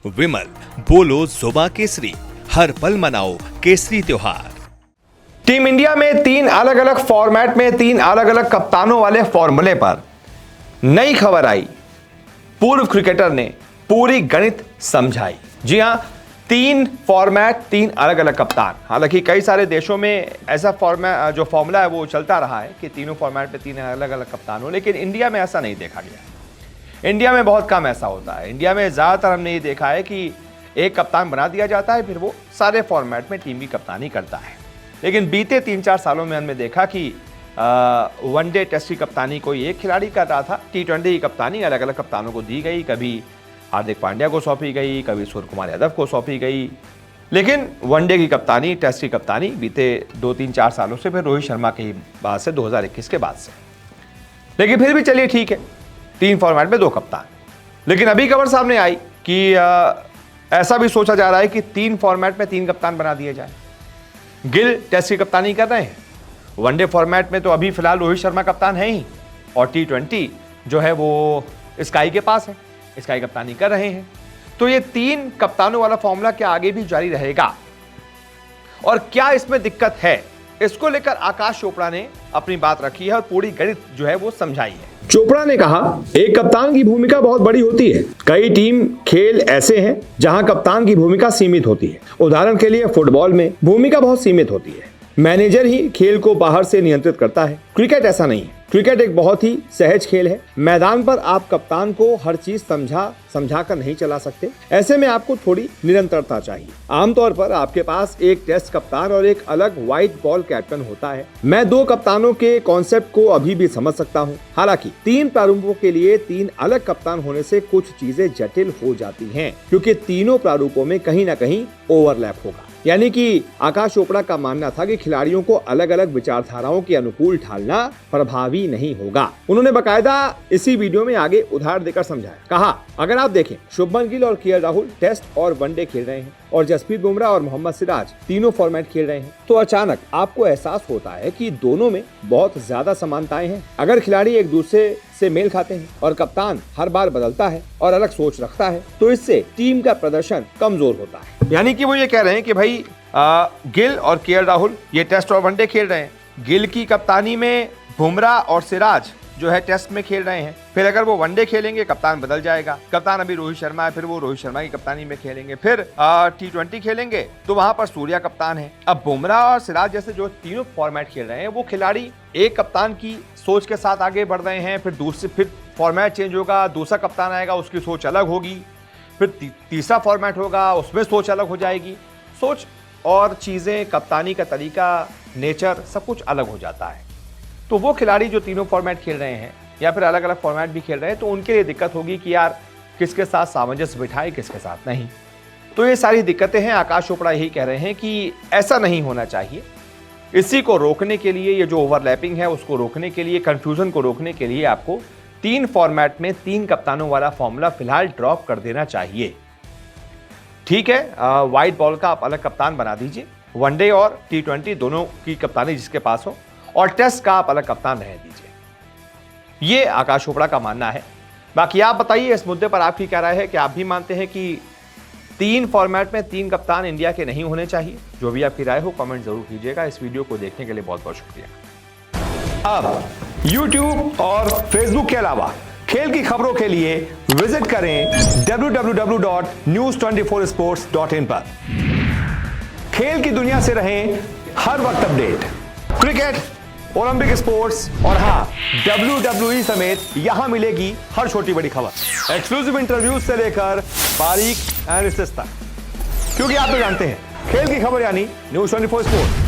विमल, बोलो जुबां केसरी, हर पल मनाओ केसरी त्योहार। टीम इंडिया में 3 अलग अलग फॉर्मेट में 3 अलग अलग कप्तानों वाले फॉर्मूले पर नई खबर आई। पूर्व क्रिकेटर ने पूरी गणित समझाई। जी हां, 3 फॉर्मेट 3 अलग अलग कप्तान। हालांकि कई सारे देशों में ऐसा फॉर्मूला है वो चलता रहा है कि तीनों फॉर्मेट में 3 अलग अलग कप्तान हो, लेकिन इंडिया में ऐसा नहीं देखा गया। इंडिया में बहुत कम ऐसा होता है। इंडिया में ज्यादातर हमने ये देखा है कि एक कप्तान बना दिया जाता है, फिर वो सारे फॉर्मेट में टीम की कप्तानी करता है। लेकिन बीते 3-4 सालों में हमने देखा कि वनडे टेस्ट की कप्तानी कोई एक खिलाड़ी कर रहा था, T20 की कप्तानी अलग अलग कप्तानों को दी गई। कभी हार्दिक पांड्या को सौंपी गई, कभी सूर्य कुमार यादव को सौंपी गई। लेकिन वनडे की कप्तानी, टेस्ट की कप्तानी बीते 2-3-4 सालों से, फिर रोहित शर्मा के बाद से 2021 के बाद से। लेकिन फिर भी चलिए ठीक है, 3 फॉर्मेट में 2 कप्तान। लेकिन अभी खबर सामने आई कि ऐसा भी सोचा जा रहा है कि 3 फॉर्मेट में 3 कप्तान बना दिए जाए। गिल टेस्ट की कप्तानी कर रहे हैं, वनडे फॉर्मेट में तो अभी फिलहाल रोहित शर्मा कप्तान है ही, और T20 जो है वो स्काई के पास है, स्काई कप्तानी कर रहे हैं। तो ये 3 कप्तानों वाला फॉर्मूला क्या आगे भी जारी रहेगा, और क्या इसमें दिक्कत है, इसको लेकर आकाश चोपड़ा ने अपनी बात रखी है और पूरी गणित जो है वो समझाई है। चोपड़ा ने कहा, एक कप्तान की भूमिका बहुत बड़ी होती है। कई टीम खेल ऐसे हैं जहां कप्तान की भूमिका सीमित होती है। उदाहरण के लिए फुटबॉल में भूमिका बहुत सीमित होती है, मैनेजर ही खेल को बाहर से नियंत्रित करता है। क्रिकेट ऐसा नहीं है। क्रिकेट एक बहुत ही सहज खेल है। मैदान पर आप कप्तान को हर चीज समझा कर नहीं चला सकते। ऐसे में आपको थोड़ी निरंतरता चाहिए। आमतौर पर आपके पास एक टेस्ट कप्तान और एक अलग व्हाइट बॉल कैप्टन होता है। मैं 2 कप्तानों के कॉन्सेप्ट को अभी भी समझ सकता हूँ। हालांकि 3 प्रारूपों के लिए 3 अलग कप्तान होने से कुछ चीजें जटिल हो जाती हैं, क्योंकि तीनों प्रारूपों में कहीं ना कहीं ओवरलैप होगा। यानी कि आकाश चोपड़ा का मानना था कि खिलाड़ियों को अलग अलग विचारधाराओं के अनुकूल ढालना प्रभावी नहीं होगा। उन्होंने बकायदा इसी वीडियो में आगे उदाहरण देकर समझाया। कहा, अगर आप देखें, शुभमन गिल और KL राहुल टेस्ट और वनडे खेल रहे हैं, और जसप्रीत बुमराह और मोहम्मद सिराज तीनों फॉर्मेट खेल रहे हैं, तो अचानक आपको एहसास होता है कि दोनों में बहुत ज्यादा समानताएं हैं। अगर खिलाड़ी एक दूसरे से मेल खाते हैं और कप्तान हर बार बदलता है और अलग सोच रखता है, तो इससे टीम का प्रदर्शन कमजोर होता है। यानी कि वो ये कह रहे हैं कि भाई गिल और KL राहुल ये टेस्ट और वनडे खेल रहे हैं। गिल की कप्तानी में बुमराह और सिराज जो है टेस्ट में खेल रहे हैं। फिर अगर वो वनडे खेलेंगे, कप्तान बदल जाएगा। कप्तान अभी रोहित शर्मा है, फिर वो रोहित शर्मा की कप्तानी में खेलेंगे। फिर T20 खेलेंगे तो वहां पर सूर्या कप्तान है। अब बुमराह और सिराज जैसे जो तीनों फॉर्मेट खेल रहे हैं, वो खिलाड़ी एक कप्तान की सोच के साथ आगे बढ़ रहे हैं। फिर फॉर्मेट चेंज होगा, दूसरा कप्तान आएगा, उसकी सोच अलग होगी। फिर तीसरा फॉर्मेट होगा, उसमें सोच अलग हो जाएगी। सोच और चीजें, कप्तानी का तरीका, नेचर, सब कुछ अलग हो जाता है। तो वो खिलाड़ी जो तीनों फॉर्मेट खेल रहे हैं या फिर अलग अलग फॉर्मेट भी खेल रहे हैं, तो उनके लिए दिक्कत होगी कि यार किसके साथ सामंजस्य बिठाए, किसके साथ नहीं। तो ये सारी दिक्कतें हैं। आकाश चोपड़ा यही कह रहे हैं कि ऐसा नहीं होना चाहिए। इसी को रोकने के लिए, ये जो ओवरलैपिंग है उसको रोकने के लिए, कंफ्यूजन को रोकने के लिए आपको 3 फॉर्मेट में 3 कप्तानों वाला फॉर्मूला फिलहाल ड्रॉप कर देना चाहिए। ठीक है, व्हाइट बॉल का आप अलग कप्तान बना दीजिए, वनडे और T20 दोनों की कप्तानी जिसके पास हो, और टेस्ट का आप अलग कप्तान रहने दीजिए। ये आकाश चोपड़ा का मानना है। बाकी आप बताइए इस मुद्दे पर आपकी क्या राय है? कि आप भी मानते हैं कि 3 फॉर्मेट में 3 कप्तान इंडिया के नहीं होने चाहिए? जो भी आपकी राय हो कमेंट जरूर कीजिएगा। इस वीडियो को देखने के लिए बहुत बहुत शुक्रिया। अब YouTube और Facebook के अलावा खेल की खबरों के लिए विजिट करें www.news24sports.in पर। खेल की दुनिया से रहें हर वक्त अपडेट। क्रिकेट, ओलंपिक स्पोर्ट्स और हाँ, WWE समेत यहां मिलेगी हर छोटी बड़ी खबर। एक्सक्लूसिव इंटरव्यूज से लेकर बारीक एनालिसिस तक, क्योंकि आप तो जानते हैं खेल की खबर यानी News 24 स्पोर्ट्स।